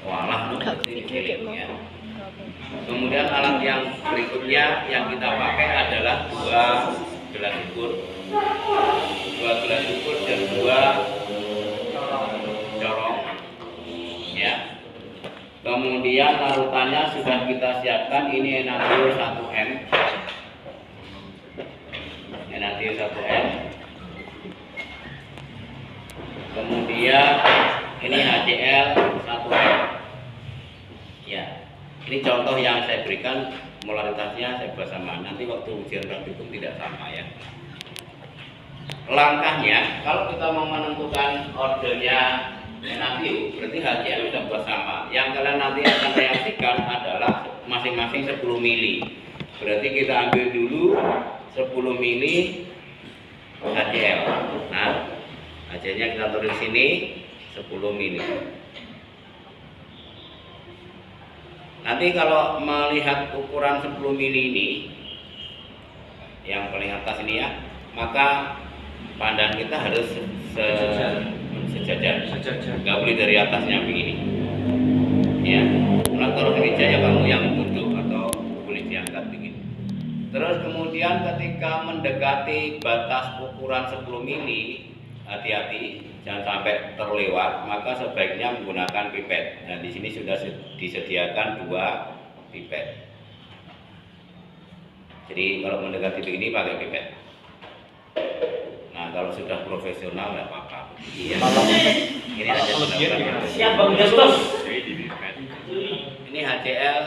walah ini ya. Kemudian alat yang berikutnya yang kita pakai adalah dua gelas ukur dan dua corong ya. Kemudian larutannya sudah kita siapkan, ini enanthiol 1 M, enanthiol 1 M. Kemudian ini HCl 1 M ya. Ini contoh yang saya berikan, molaritasnya saya buat sama. Nanti waktu ujian praktikum tidak sama ya. Langkahnya, kalau kita mau menentukan ordernya enanthiol, berarti HCl sudah buat sama. Yang kalian nanti akan reaksikan adalah masing-masing 10 mili. Berarti kita ambil dulu 10 mili HCl. Nah, HCl-nya kita tulis sini 10 mili. Nanti kalau melihat ukuran 10 mili ini, yang paling atas ini ya, maka pandangan kita harus sejajar. Nggak boleh dari atasnya begini. Ya, mulai taruh meja ya kamu yang duduk atau boleh diangkat begini. Terus kemudian ketika mendekati batas ukuran 10 mili, hati-hati jangan sampai terlewat, maka sebaiknya menggunakan pipet. Nah, di sini sudah disediakan 2 pipet. Jadi kalau mendekati begini pakai pipet. Nah, kalau sudah profesional nggak apa-apa. Iya. Ini ada siap Bang Justus. Ini HCl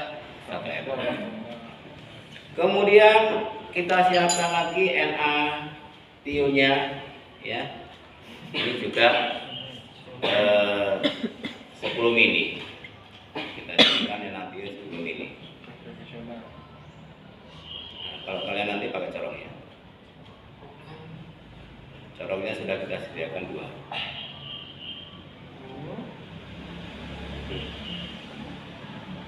1 M. Kemudian kita siapkan lagi NaTiO-nya ya. Ini juga 10 mili. Kita siapkan enanthiol 10 mili. Nah, kalau kalian nanti pakai corong ya. Corongnya sudah kita sediakan 2.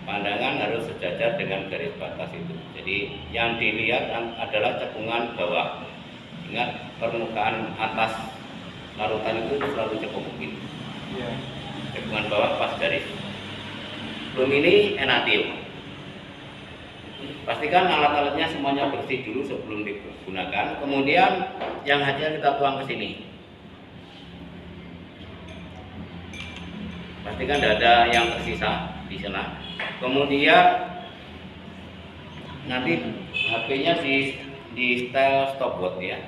Pandangan harus sejajar dengan garis batas itu. Jadi yang dilihat adalah cekungan bawah. Ingat, permukaan atas larutan itu selalu cekung begini. Cekungan bawah pas garis. Belum ini enanthiol. Pastikan alat-alatnya semuanya bersih dulu sebelum digunakan. Kemudian yang HCl kita tuang ke sini. Pastikan tidak ada yang tersisa di sana. Kemudian nanti HP-nya di setel stopwatch ya.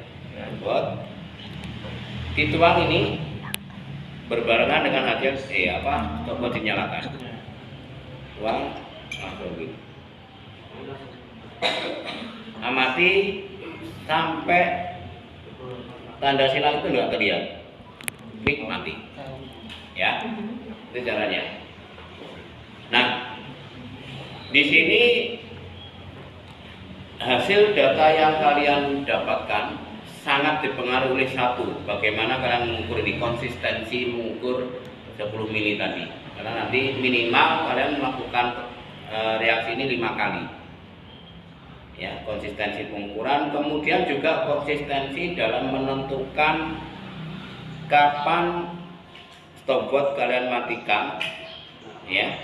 Buat dituang ini berbarengan dengan HCl stopwatch dinyalakan. Tuang langsung gitu. Amati sampai tanda silang itu nggak terlihat, klik mati ya, itu caranya. Nah, di sini hasil data yang kalian dapatkan sangat dipengaruhi oleh satu, bagaimana kalian mengukur ini, konsistensi mengukur 10 mili tadi, karena nanti minimal kalian melakukan reaksi ini 5 kali ya, konsistensi pengukuran. Kemudian juga konsistensi dalam menentukan kapan stopwatch kalian matikan ya,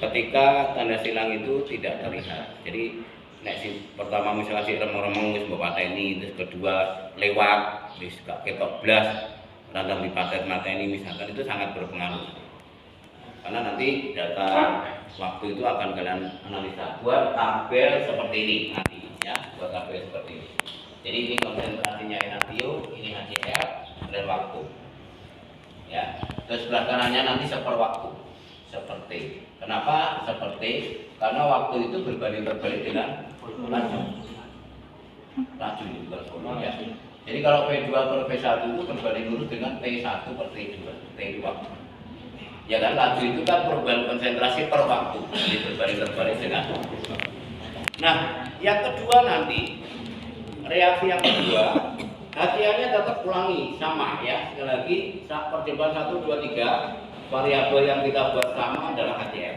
ketika tanda silang itu tidak terlihat. Jadi pertama misalnya si remeng-remeng wis mbok pateni, terus kedua lewat wis gak ketok blas randang dipateni misalkan, itu sangat berpengaruh. Karena nanti data waktu itu akan kalian analisa. Buat tabel seperti ini nanti ya, buat tabel seperti ini. Jadi ini konsentrasinya enanthiol, ini HCl dan waktu. Ya. Terus sebelah kanannya nanti seperwaktu. Seperti. Kenapa seperti? Karena waktu itu berbanding terbalik dengan laju. Laju juga ya. Jadi kalau P2 per P1 itu berbanding lurus dengan T1 per T2. Ya kan, laju itu kan perubahan konsentrasi per waktu, jadi berbanding terbalik dengan. Nah, yang kedua nanti reaksi yang kedua, HCl-nya tetap ulangi sama ya. Sekali lagi percobaan 1, 2, 3, variabel yang kita buat sama adalah HCl.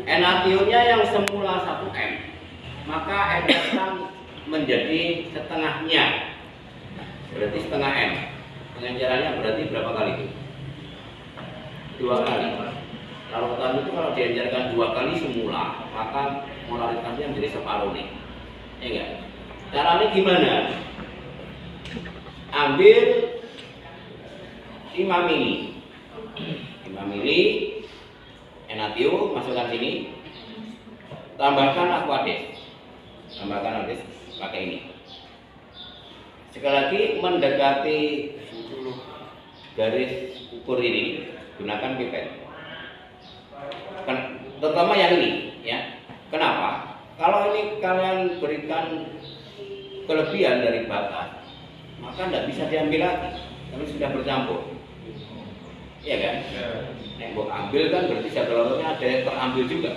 Enanthiolnya yang semula 1 M, maka M menjadi setengahnya, berarti setengah M. Pengencerannya berarti berapa kali itu? 2 kali. Larutan itu kalau diencerkan 2 kali semula, maka molaritasnya menjadi separuh nih. Ya enggak? Caranya gimana? Ambil 5 mili. 5 mili enathium masukkan sini. Tambahkan aquades. Tambahkan aquades pakai ini. Sekali lagi mendekati garis ukur ini, gunakan pipet. Terutama yang ini, ya. Kenapa? Kalau ini kalian berikan kelebihan dari batas, maka tidak bisa diambil lagi, karena sudah bercampur. Iya kan? Yang ambil kan berarti satu ada yang terambil juga.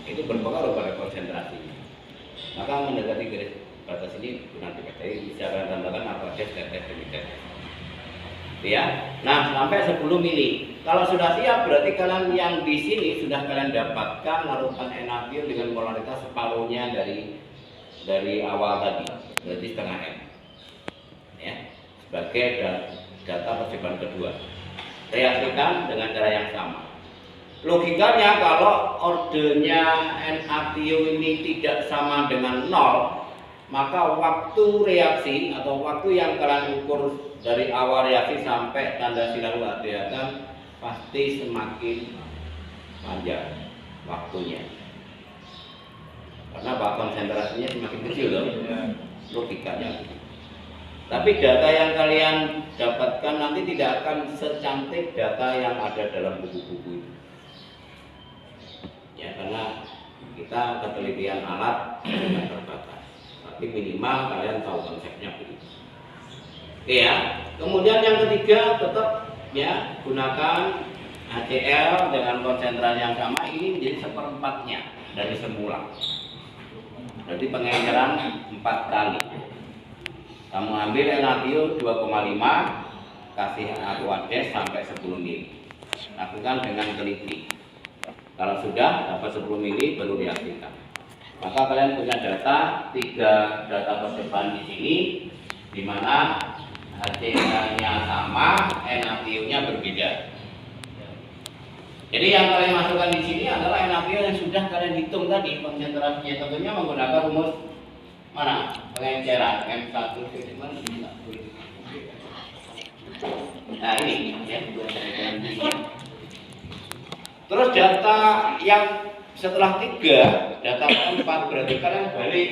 Itu berpengaruh pada konsentrasi. Maka mendekati garis batas ini gunakan pipet. Jadi bisa kalian tambahkan aquades dan tetes. Ya, nah sampai 10 mili. Kalau sudah siap berarti kalian yang di sini sudah kalian dapatkan larutan enathium dengan polaritas separuhnya dari awal tadi, berarti setengah M. Ya, sebagai data percobaan kedua. Reaksikan dengan cara yang sama. Logikanya kalau ordenya enathium ini tidak sama dengan 0, maka waktu reaksi atau waktu yang kalian ukur dari awal reaksi sampai tanda silang UHD pasti semakin panjang waktunya. Karena konsentrasinya semakin kecil loh, logikanya. Tapi data yang kalian dapatkan nanti tidak akan secantik data yang ada dalam buku-buku itu. Ya, karena kita ketelitian alat sangat terbatas. Tapi minimal kalian tahu konsepnya begitu. Oke ya. Kemudian yang ketiga tetap ya gunakan HCl dengan konsentrasi yang sama, ini menjadi 1/4-nya dari semula. Berarti pengenceran 4 kali. Kamu ambil enathium 2,5, kasih aquades sampai 10 mili. Lakukan dengan teliti. Kalau sudah dapat 10 mili baru reaksikan. Maka kalian punya data 3 data percobaan di sini, di mana HCl-nya sama, enathiumnya berbeda. Jadi yang kalian masukkan di sini adalah enathium yang sudah kalian hitung tadi konsentrasinya, tentunya menggunakan rumus mana? Pengenceran M1 mana? Nah ini ya. Terus data yang setelah 3, data keempat berarti kalian balik